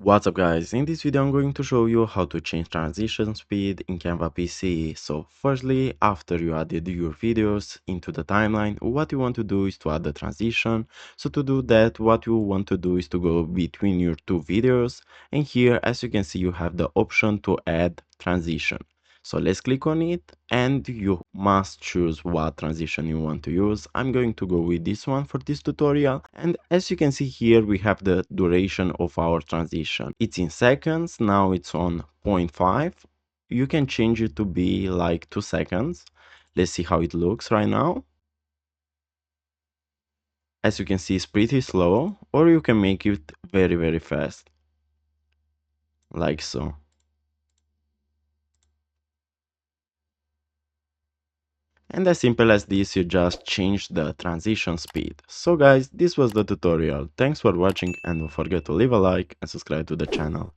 What's up guys, in this video I'm going to show you how to change transition speed in Canva PC. So firstly, after you added your videos into the timeline, what you want to do is to add the transition. So to do that, what you want to do is to go between your two videos, and here as you can see you have the option to add transition. So let's click on it and you must choose what transition you want to use. I'm going to go with this one for this tutorial. And as you can see here, we have the duration of our transition. It's in seconds. Now it's on zero point 0.5. You can change it to be like 2 seconds. Let's see how it looks right now. As you can see, it's pretty slow, or you can make it very, very fast. Like so. And as simple as this, you just change the transition speed. So guys, this was the tutorial. Thanks for watching and don't forget to leave a like and subscribe to the channel.